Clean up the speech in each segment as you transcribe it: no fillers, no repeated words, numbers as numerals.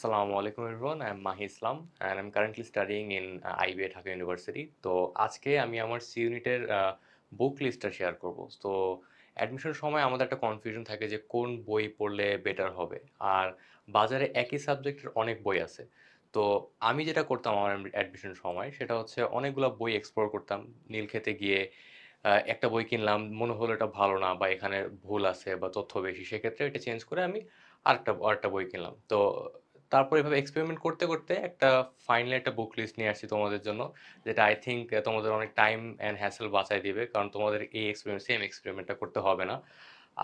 Assalamu alaikum everyone. I'm Mahi Islam and I'm currently studying in IBA Dhaka University. তো আজকে আমি আমার C ইউনিটের বুক লিস্টটা শেয়ার করব। তো অ্যাডমিশনের সময় আমাদের একটা কনফিউশন থাকে যে কোন বই পড়লে বেটার হবে। আর বাজারে একই সাবজেক্টের অনেক বই আছে। তো আমি যেটা করতাম আমার অ্যাডমিশনের সময় সেটা হচ্ছে অনেকগুলো বই এক্সপ্লোর করতাম। নীলক্ষেতে গিয়ে একটা বই কিনলাম, মনে হলো এটা ভালো না বা এখানে ভুল আছে বা তথ্য বেশি। সেক্ষেত্রে এটা চেঞ্জ করে আমি আরেকটা বই কিনলাম। তো তারপর এভাবে এক্সপেরিমেন্ট করতে, করতে একটা ফাইনালি একটা বুক লিস্ট নিয়ে আসছি তোমাদের জন্য। যেটা আই থিংক তোমাদের অনেক টাইম অ্যান্ড হ্যাসেল বাঁচায় দিবে। কারণ তোমাদের এই সেম এক্সপেরিমেন্টটা করতে হবে না।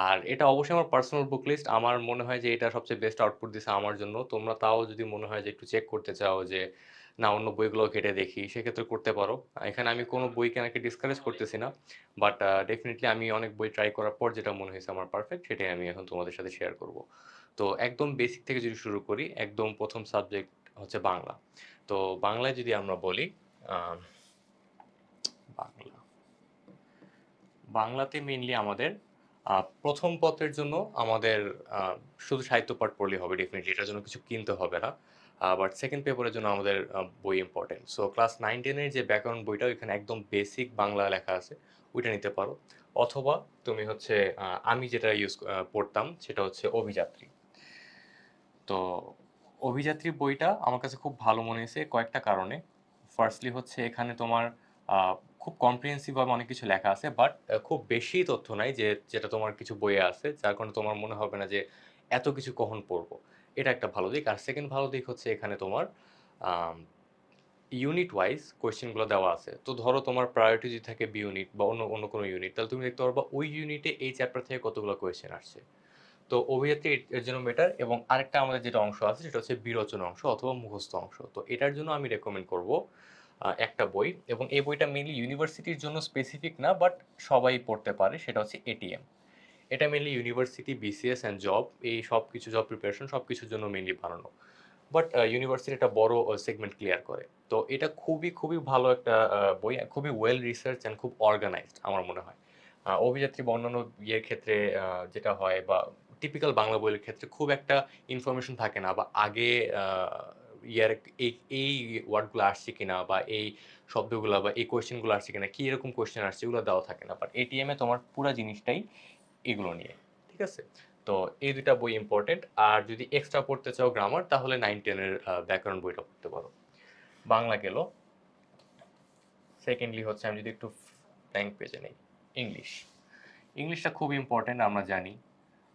আর এটা অবশ্যই আমার পার্সোনাল বুক লিস্ট। আমার মনে হয় যে এটা সবচেয়ে বেস্ট আউটপুট দিছে আমার জন্য। তোমরা তাও যদি মনে হয় যে একটু চেক করতে চাও যে না অন্য বইগুলো ঘেঁটে দেখি, সেক্ষেত্রে করতে পারো। এখানে আমি কোনো বই কেনাকে ডিসকারেজ করতেছি না। বাট ডেফিনিটলি আমি অনেক বই ট্রাই করার পর যেটা মনে হয়েছে আমার পারফেক্ট, সেটাই আমি এখন তোমাদের সাথে শেয়ার করব। তো একদম বেসিক থেকে যদি শুরু করি, একদম প্রথম সাবজেক্ট হচ্ছে বাংলা। তো বাংলায় যদি আমরা বলি, আহ, বাংলা বাংলাতে মেইনলি আমাদের প্রথম পত্রের জন্য আমাদের শুধু সাহিত্য পাঠ পড়লেই হবে, ডেফিনেটলি এটার জন্য কিছু কিনতে হবে না। বাট সেকেন্ড পেপারের জন্য আমাদের বই ইম্পর্টেন্ট। সো ক্লাস 9-10-এর যে ব্যাকরণ বইটা, ওইখানে একদম বেসিক বাংলা লেখা আছে, ওইটা নিতে পারো। অথবা তুমি হচ্ছে আমি যেটা পড়তাম সেটা হচ্ছে অভিযাত্রী। তো অভিযাত্রী বইটা আমার কাছে খুব ভালো মনে হয়েছে কয়েকটা কারণে। ফার্স্টলি হচ্ছে এখানে তোমার আহ, খুব কম্প্রিহেন্সিভ ভাবে অনেক কিছু লেখা আছে, বাট খুব বেশি তথ্য নাই যে যেটা তোমার কিছু বইয়ে আছে, যার কারণে তোমার মনে হবে না যে এত কিছু কখন পড়বো। এটা একটা ভালো দিক। আর সেকেন্ড ভালো দিক হচ্ছে এখানে তোমার ইউনিট ওয়াইজ কোয়েশ্চেনগুলো দেওয়া আছে। তো ধরো তোমার প্রায়োরিটি যদি থাকে বি ইউনিট বা অন্য অন্য কোনো ইউনিট, তাহলে তুমি দেখতে পারবা ওই ইউনিটে এই চ্যাপ্টার থেকে কতগুলো কোয়েশ্চেন আসছে। তো অভিযাত্রী এর জন্য বেটার। এবং আরেকটা আমাদের যেটা অংশ আছে সেটা হচ্ছে বিরোচন অংশ অথবা মুখস্থ অংশ। তো এটার জন্য আমি রেকমেন্ড করব একটা বই, এবং এই বইটা মেইনলি ইউনিভার্সিটির জন্য স্পেসিফিক না, বাট সবাই পড়তে পারে। সেটা হচ্ছে এটিএম। এটা mainly university, BCS and job, এই সব কিছু জব প্রিপারেশন সব কিছুর জন্য মেইনলি বানানো। বাট ইউনিভার্সিটি একটা বড় সেগমেন্ট ক্লিয়ার করে। তো এটা খুবই খুবই ভালো একটা বই, খুবই ওয়েল রিসার্চ অ্যান্ড খুব অর্গানাইজড আমার মনে হয়। অভিযাত্রী বা অন্যান্য ইয়ের ক্ষেত্রে যেটা হয়, বা টিপিক্যাল বাংলা বইয়ের ক্ষেত্রে খুব একটা ইনফরমেশন থাকে না, বা আগে ইয়ার এই এই ওয়ার্ডগুলো আসছে কিনা, বা এই শব্দগুলো বা এই কোয়েশ্চেনগুলো আসছে কিনা, কি এরকম কোয়েশ্চেন আসছে, এগুলো দেওয়া থাকে না। বাট এটিএম এ তোমার পুরো জিনিসটাই এগুলো নিয়ে। ঠিক আছে? তো এই দুইটা বই ইম্পর্টেন্ট। আর যদি এক্সট্রা পড়তে চাও গ্রামার, তাহলে 9-10-এর ব্যাকরণ বইটা পড়তে পারো। বাংলা গেল। সেকেন্ডলি হচ্ছে আমি যদি একটু ব্ল্যাঙ্ক পেজে নেই, ইংলিশ। ইংলিশটা খুব ইম্পর্টেন্ট আমরা জানি।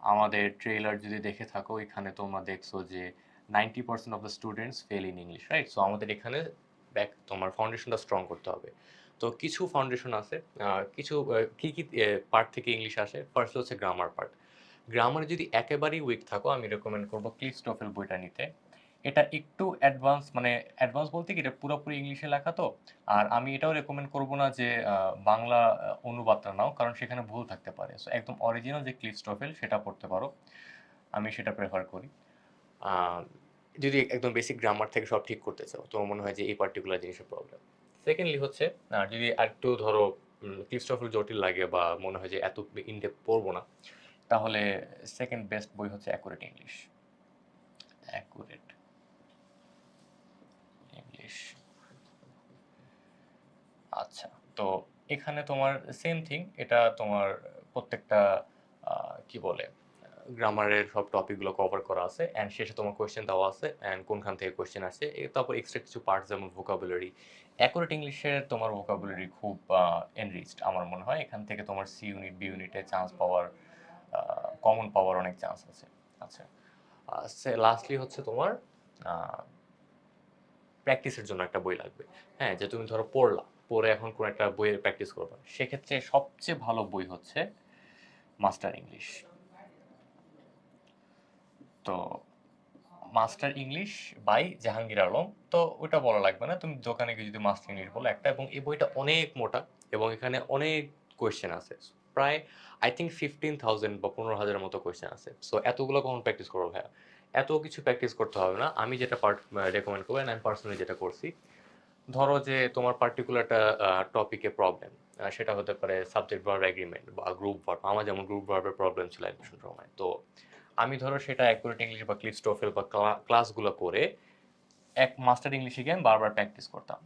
আমাদের ট্রেলার যদি দেখে থাকো, এখানে তোমরা দেখছো যে 90% of the students fail in English, right? So আমাদের এখানে তোমার ফাউন্ডেশনটা স্ট্রং করতে হবে। তো কিছু ফাউন্ডেশন আছে, কিছু কি কি পার্ট থেকে ইংলিশ আসে। ফার্স্ট হচ্ছে গ্রামার পার্ট। গ্রামারে যদি একেবারেই উইক থাকো, আমি রেকমেন্ড করবো ক্লিফস্টোফেল বইটা নিতে। এটা একটু অ্যাডভান্স, মানে অ্যাডভান্স বলতে কি এটা পুরোপুরি ইংলিশে লেখা তো। আর আমি এটাও রেকমেন্ড করব না যে বাংলা অনুবাদটা নাও, কারণ সেখানে ভুল থাকতে পারে। সো একদম অরিজিনাল যে ক্লিফস্টোফেল সেটা পড়তে পারো, আমি সেটা প্রেফার করি। আহ, যদি একদম বেসিক গ্রামার থেকে সব ঠিক করতে চাও, তোমার মনে হয় যে এই পার্টিকুলার জিনিসের প্রবলেম। সেকেন্ডলি হচ্ছে যদি আরেকটু ধরো ক্লিফস্টোফেল জটিল লাগে বা মনে হয় যে এত ইনডেপথ পড়বো না, তাহলে সেকেন্ড বেস্ট বই হচ্ছে অ্যাকুরেট ইংলিশ। Accurate English. আচ্ছা। তো এখানে তোমার সেম থিং, এটা তোমার প্রত্যেকটা কি বলে গ্রামারের সব টপিকগুলো কভার করা আছে, অ্যান্ড শেষে তোমার কোয়েশ্চেন দেওয়া আছে অ্যান্ড কোনখান থেকে কোয়েশ্চেন আসছে। তারপর এক্সট্রা কিছু পার্টস যেমন ভোকাবুলারি। অ্যাকুরেট ইংলিশে তোমার ভোকাবুলারি খুব এনরিচড আমার মনে হয়। এখান থেকে তোমার সি ইউনিট বি ইউনিটে চান্স পাওয়ার, কমন পাওয়ার অনেক চান্স আছে। আচ্ছা। লাস্টলি হচ্ছে তোমার প্র্যাকটিসের জন্য একটা বই লাগবে। হ্যাঁ, যে তুমি ধরো পড়লা, পড়ে এখন কোন একটা বইয়ের প্র্যাকটিস করবা, সেক্ষেত্রে সবচেয়ে ভালো বই হচ্ছে মাস্টার ইংলিশ। তো master English by Jahangir Alam. তো ওটা বলা লাগবে না, তুমি দোকানে গিয়ে যদি মাস্টার ইংলিশ বলো একটা। এবং এই বইটা অনেক মোটা, এবং এখানে অনেক কোয়েশ্চেন আছে। প্রায় আই থিঙ্ক 15,000 বা 15,000-এর মতো কোয়েশ্চেন আছে। সো এতগুলো কখন প্র্যাকটিস করবো ভাইয়া? এত কিছু প্র্যাকটিস করতে হবে না। আমি যেটা রেকমেন্ড করবো, আমি পার্সোনালি যেটা করছি, ধরো যে তোমার পার্টিকুলার একটা টপিকে প্রবলেম, সেটা হতে পারে সাবজেক্ট ভার্ব এগ্রিমেন্ট বা গ্রুপ ভার্ব। আমার যেমন গ্রুপ ভার্বের প্রবলেম ছিল অ্যাডমিশন সময়। তো আমি ধরো সেটা অ্যাকুরেট ইংলিশ বা ক্লিফ টোফেল বা ক্লাসগুলো করে এক মাস্টার ইংলিশে গিয়ে আমি বারবার প্র্যাকটিস করতাম,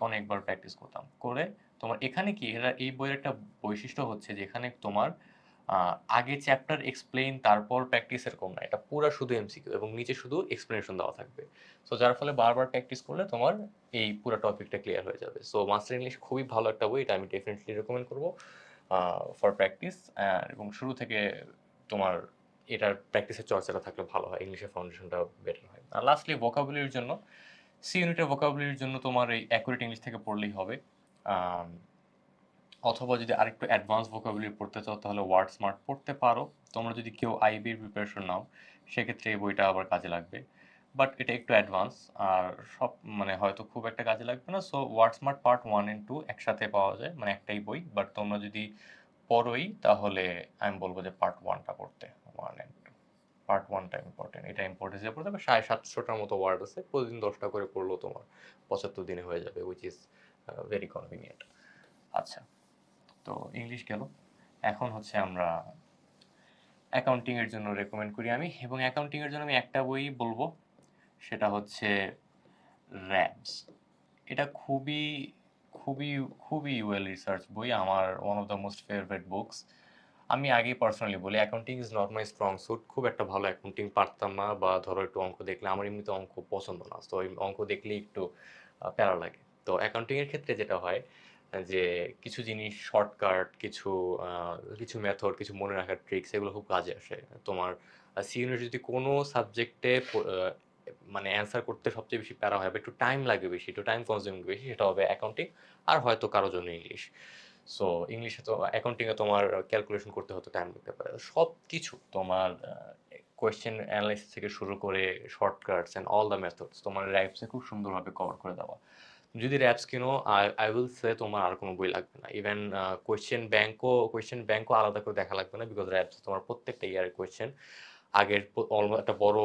অনেকবার প্র্যাকটিস করতাম করে তোমার এখানে কি এই বইয়ের একটা বৈশিষ্ট্য হচ্ছে যে এখানে তোমার আগে চ্যাপ্টার এক্সপ্লেইন তারপর প্র্যাকটিস এরকম না, এটা পুরো শুধু এমসিকিউ এবং নিচে শুধু এক্সপ্লেনেশন দেওয়া থাকবে। সো যার ফলে বারবার প্র্যাকটিস করলে তোমার এই পুরো টপিকটা ক্লিয়ার হয়ে যাবে। সো মাস্টার ইংলিশ খুবই ভালো একটা বই, এটা আমি ডেফিনেটলি রেকমেন্ড করবো ফর প্র্যাকটিস। এবং শুরু থেকে তোমার এটার প্র্যাকটিসের চর্চাটা থাকলে ভালো হয়, ইংলিশের ফাউন্ডেশনটা বেটার হয়। আর লাস্টলি ভোকাবুলারির জন্য, সি ইউনিটের ভোকাবুলারির জন্য তোমার এই অ্যাকুরেট ইংলিশ থেকে পড়লেই হবে। আম, অথবা যদি আরেকটু অ্যাডভান্স ভোকাবুলারি পড়তে চাও তাহলে ওয়ার্ড স্মার্ট পড়তে পারো। তোমরা যদি কেউ আইবির প্রিপারেশন নাও সেক্ষেত্রে এই বইটা আবার কাজে লাগবে, বাট এটা একটু অ্যাডভান্স আর সব মানে হয়তো খুব একটা কাজে লাগবে না। So word smart part 1 and 2 একসাথে পাওয়া যায়, মানে একটাই বই, বাট তোমরা যদি পড়োই তাহলে আমি বলবো যে পার্ট 1টা পড়তে, 1 and 2। পার্ট 1টা ইম্পর্টেন্ট, এটা ইম্পর্টেন্স দিয়ে পড়তে হবে। 750টার মতো ওয়ার্ড আছে, প্রতিদিন 10টা করে পড়লেও তোমার 75 দিনে হয়ে যাবে, উইচ ইজ ভেরি কনভিনিয়েন্ট। আচ্ছা, তো ইংলিশ গেল, এখন হচ্ছে আমরা অ্যাকাউন্টিং এর জন্য রেকমেন্ড করি আমি, এবং অ্যাকাউন্টিং এর জন্য আমি একটা বই বলবো, সেটা হচ্ছে র্যাবস। এটা খুবই খুবই খুবই ওয়েল রিসার্চ বই, আমার one of the most favourite books. আমি আগেই পার্সোনালি বলি accounting is not my strong suit, খুব একটা ভালো অ্যাকাউন্টিং পারতাম না, বা ধরো একটু অঙ্ক দেখলে, আমার এমনিতে অঙ্ক পছন্দ না, তো ওই অঙ্ক দেখলেই একটু প্যারা লাগে। তো অ্যাকাউন্টিং এর ক্ষেত্রে যেটা হয় যে কিছু জিনিস শর্টকাট, কিছু মেথড, কিছু মনে রাখার ট্রিক্স, এগুলো খুব কাজে আসে তোমার। সি ইউনিট যদি কোনো সাবজেক্টে মানে অ্যান্সার করতে সবচেয়ে বেশি প্যারা হয় বা একটু টাইম লাগে বেশি, একটু টাইম কনজিউমিং বেশি, সেটা হবে অ্যাকাউন্টিং। আর হয়তো কারোর জন্য ইংলিশ। সো ইংলিশে তো, অ্যাকাউন্টিংয়ে তোমার ক্যালকুলেশন করতে হতে টাইম লাগতে পারে, সব কিছু তোমার কোয়েশ্চেন অ্যানালাইসিস থেকে শুরু করে shortcuts and all the methods তোমার র্যাপসে খুব সুন্দরভাবে কভার করে দেওয়া। যদি র্যাপস কিনো, আই উইল সে তোমার আর কোনো বই লাগবে না, ইভেন কোয়েশ্চেন ব্যাংকও আলাদা করে দেখা লাগবে না, বিকজ র্যাপস তোমার প্রত্যেকটা ইয়ারের কোয়েশ্চেন, আগের একটা বড়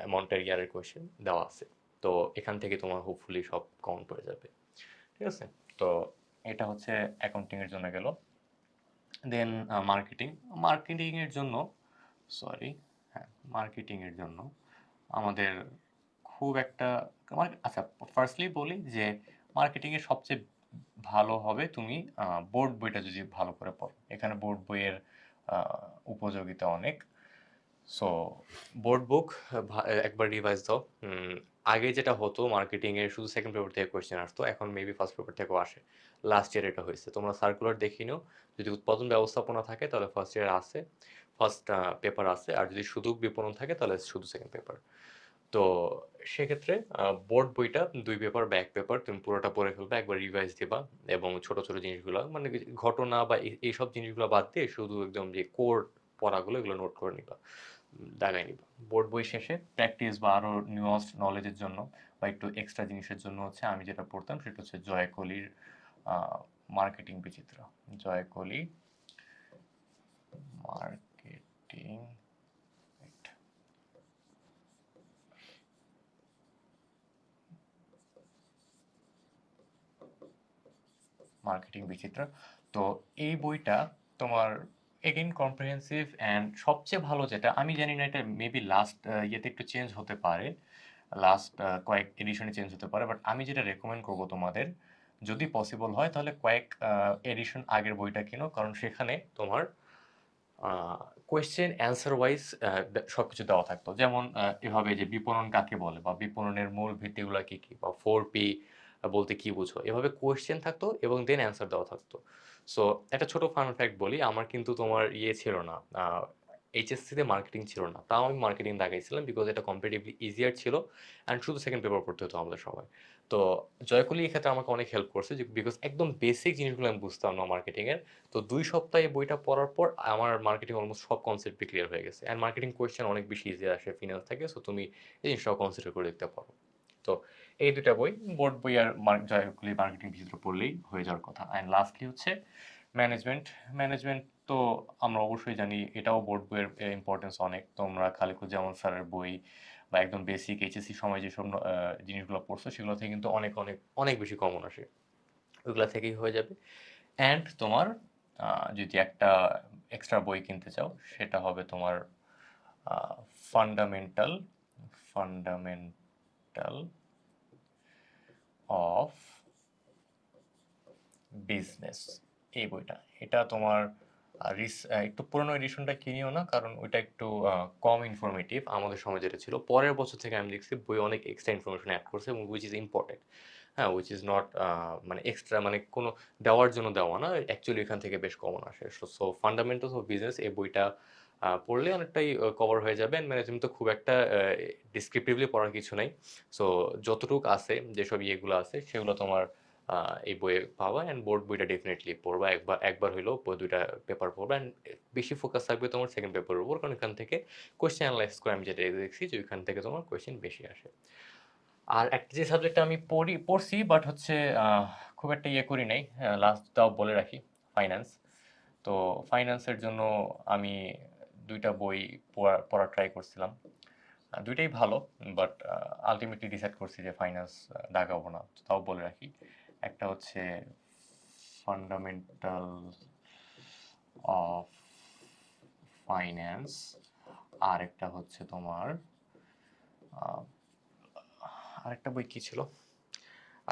অ্যামাউন্টের ইয়ারের কোয়েশ্চেন দেওয়া আছে। তো এখান থেকে তোমার হোপফুলি সব কমন পড়ে যাবে, ঠিক আছে? তো এটা হচ্ছে অ্যাকাউন্টিং এর জন্য গেল। দেন মার্কেটিং, মার্কেটিং এর জন্য, সরি, হ্যাঁ, মার্কেটিং এর জন্য আমাদের খুব একটা আচ্ছা, ফার্স্টলি বলি যে মার্কেটিং এর সবচেয়ে ভালো হবে তুমি বোর্ড বইটা যদি ভালো করে পড়ো, এখানে বোর্ড বইয়ের উপযোগিতা অনেক। সো বোর্ড বুক একবার রিভাইজ দাও। আগে যেটা হতো মার্কেটিং এর শুধু সেকেন্ড পেপার থেকে কোয়েশ্চেন আসতো, এখন মেবি ফার্স্ট পেপার থেকেও আসে। লাস্ট ইয়ার এটা হয়েছে, তোমরা সার্কুলার দেখে নিও। যদি উৎপাদন ব্যবস্থাপনা থাকে তাহলে ফার্স্ট ইয়ার আছে, ফার্স্ট পেপার আছে, আর যদি শুধু বিপণন থাকে তাহলে শুধু সেকেন্ড পেপার। তো সেক্ষেত্রে বোর্ড বইটা 2 পেপার বা 1 পেপার তুমি পুরোটা পড়ে ফেলবে, একবার রিভাইজ দিবা, এবং ছোট ছোট জিনিসগুলো মানে ঘটনা বা এইসব জিনিসগুলো বাদ দিয়ে শুধু একদম যে কোর পড়াগুলো এগুলো নোট করে নিবা, দাগাই নিবা। বোর্ড বই শেষে প্র্যাকটিস বা আরো নিউয়ান্স নলেজের জন্য বা একটু এক্সট্রা জিনিসের জন্য হচ্ছে আমি যেটা পড়তাম সেটা হচ্ছে জয় কলির মার্কেটিং বিচিত্রা। জয় কলি মার্কেটিং, মার্কেটিং বিচিত্রা। তো এই বইটা তোমার এগেইন কম্প্রিহেন্সিভ, অ্যান্ড সবচেয়ে ভালো যেটা, আমি জানি না এটা মেবি লাস্ট ইয়েতে একটু চেঞ্জ হতে পারে, লাস্ট কয়েক এডিশনে চেঞ্জ হতে পারে, বাট আমি যেটা রেকমেন্ড করব তোমাদের, যদি পসিবল হয় তাহলে কয়েক এডিশন আগের বইটা কিনো, কারণ সেখানে তোমার কোয়েশ্চেন অ্যান্সার ওয়াইজ সব কিছু দেওয়া থাকতো। যেমন এভাবে যে বিপণন কাকে বলে, বা বিপণনের মূল ভিত্তিগুলো কী কী, বা 4P বলতে কী বুঝো, এভাবে কোয়েশ্চেন থাকতো এবং দেন অ্যান্সার দেওয়া থাকতো। সো একটা ছোট ফান ফ্যাক্ট বলি, আমার কিন্তু তোমার ইয়ে ছিল না, এইচএসসিতে মার্কেটিং ছিল না, তাও আমি মার্কেটিং দাগাইছিলাম বিকজ এটা কম্পারেটিভলি ইজিয়ার ছিল, অ্যান্ড শুধু সেকেন্ড পেপার পড়তে হতো আমাদের সময়। তো জয়কলি এই ক্ষেত্রে আমাকে অনেক হেল্প করছে, বিকজ একদম বেসিক জিনিসগুলো আমি বুঝতাম না মার্কেটিংয়ের। তো 2 সপ্তাহে বইটা পড়ার পর আমার মার্কেটিং অলমোস্ট সব কনসেপ্টই ক্লিয়ার হয়ে গেছে, অ্যান্ড মার্কেটিং কোয়েশ্চেন অনেক বেশি ইজি আসে ফিনান্স থেকে, সো তুমি এই জিনিসটাও কনসিডার করে দেখতে পারো। তো এই দুটা বই, বোর্ড বই আর জয়কলি মার্কেটিং বিচিত্র পড়লেই হয়ে যাওয়ার কথা। অ্যান্ড লাস্টলি হচ্ছে ম্যানেজমেন্ট। ম্যানেজমেন্ট তো আমরা অবশ্যই জানি, এটাও বোর্ড বইয়ের ইম্পর্টেন্স অনেক। তোমরা খালিকুজ্জামান স্যারের বই বা একদম বেসিক এইচএসসি সময় যেসব জিনিসগুলো পড়ছো সেগুলো থেকে কিন্তু অনেক অনেক অনেক বেশি কমন আসে, ওইগুলা থেকেই হয়ে যাবে। অ্যান্ড তোমার যদি একটা এক্সট্রা বই কিনতে চাও সেটা হবে তোমার ফান্ডামেন্টাল ফান্ডামেন্টাল অফ বিজনেস, এই বইটা। এটা তোমার একটু পুরোনো এডিশনটা কিনিও না, কারণ ওইটা একটু কম ইনফরমেটিভ আমাদের সময় যেটা ছিল। পরের বছর থেকে আমি দেখছি বই অনেক এক্সট্রা ইনফরমেশন অ্যাড করছে, এবং উইচ ইজ ইম্পর্টেন্ট। হ্যাঁ, উইচ ইজ নট মানে এক্সট্রা, মানে কোনো দেওয়ার জন্য দেওয়া না, অ্যাকচুয়ালি এখান থেকে বেশ কমন আসে। সো ফান্ডামেন্টালস অফ বিজনেস এই বইটা পড়লে অনেকটাই কভার হয়ে যাবে। অ্যান্ড ম্যানেজমেন্ট তো খুব একটা ডিসক্রিপটিভলি পড়ার কিছু নাই। সো যতটুকু আছে, যেসব ইয়েগুলো আছে, সেগুলো তোমার এই বইয়ে পাওয়া। অ্যান্ড বোর্ড বইটা ডেফিনেটলি পড়বা, একবার একবার হইলেও দুইটা পেপার পড়বা। অ্যান্ড বেশি ফোকাস থাকবে তোমার সেকেন্ড পেপারের উপর, কারণ এখান থেকে কোয়েশ্চেন অ্যানালাইজ করে আমি যেটা দেখছি যে ওইখান থেকে তোমার কোয়েশ্চেন বেশি আসে। আর একটা যে সাবজেক্টটা আমি পড়ছি বাট হচ্ছে খুব একটা ইয়ে করি নাই, লাস্টটাও বলে রাখি, ফাইন্যান্স। তো ফাইন্যান্সের জন্য আমি দুইটা বই পড়ার ট্রাই করছিলাম। দুইটাই ভালো, বাট আলটিমেটলি ডিসাইড করছি যে ফাইন্যান্স দাগাবো না। তাও বলে রাখি, একটা হচ্ছে ফান্ডামেন্টাল অফ ফাইন্যান্স, আর একটা হচ্ছে তোমার আরেকটা বই কি ছিল,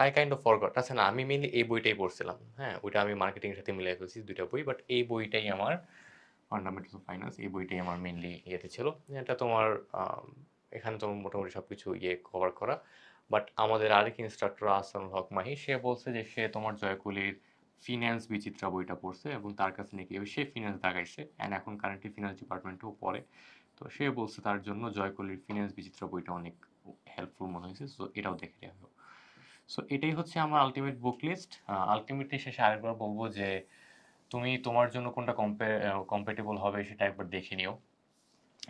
আই কাইন্ড অফ ফরগট। আচ্ছা না, আমি মেইনলি এই বইটাই পড়ছিলাম। হ্যাঁ, ওইটা আমি মার্কেটিংয়ের সাথে মিলাই ফেলছি দুইটা বই, বাট এই বইটাই আমার ফান্ডামেন্টালস অফ ফাইন্যান্স, এই বইটাই আমার মেইনলি ইয়েতে ছিল। এটা তোমার এখানে তোমার মোটামুটি সব কিছু ইয়ে কভার করা। বাট আমাদের আরেক ইনস্ট্রাক্টর আহসানুল হক মাহি, সে বলছে যে সে তোমার জয়কুলির ফিন্যান্স বিচিত্রা বইটা পড়ছে, এবং তার কাছে নাকি সে ফিন্যান্স দাগাইছে, অ্যান্ড এখন কারেন্টলি ফিন্যান্স ডিপার্টমেন্টেও পড়ে। তো সে বলছে তার জন্য জয়কুলির ফিন্যান্স বিচিত্রা বইটা অনেক হেল্পফুল মনে হয়েছে, সো এটাও দেখে নেওয়া। সো এটাই হচ্ছে আমার আলটিমেট বুক লিস্ট। আলটিমেটলি শেষে আরেকবার বলবো যে তুমি তোমার জন্য কোনটা কম্পেটেবল হবে সেটা একবার দেখে নিও।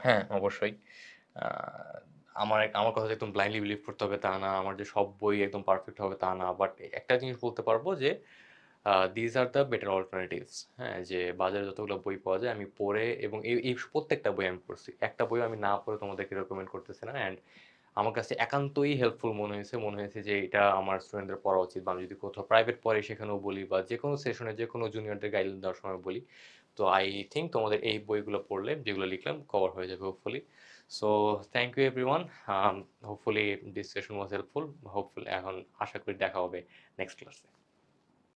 হ্যাঁ, অবশ্যই। আহ, আমার আমার কথা যে একদম ব্লাইন্ডলি বিলিভ করতে হবে তা না, আমার যে সব বই একদম পারফেক্ট হবে তা না, বাট একটা জিনিস বলতে পারবো যে these are the better alternatives. হ্যাঁ, যে বাজারে যতগুলো বই পাওয়া যায় আমি পড়ে, এবং এই এই প্রত্যেকটা বই আমি পড়ছি, একটা বই আমি না পড়ে তোমাদেরকে রেকমেন্ড করতেছি না। অ্যান্ড আমার কাছে একান্তই হেল্পফুল মনে হয়েছে যে এটা আমার স্টুডেন্টদের পড়া উচিত, বা আমি যদি কোথাও প্রাইভেট পড়ে সেখানেও বলি, বা যে কোনো সেশনে যে কোনো জুনিয়রদের গাইডলাইন দেওয়ার সময় বলি। তো আই থিঙ্ক তোমাদের এই বইগুলো পড়লে, যেগুলো লিখলাম, কভার হয়ে যাবে hopefully. So thank you everyone. Hopefully this session was helpful. Hopefully এখন আশা করি দেখা হবে নেক্সট ক্লাসে।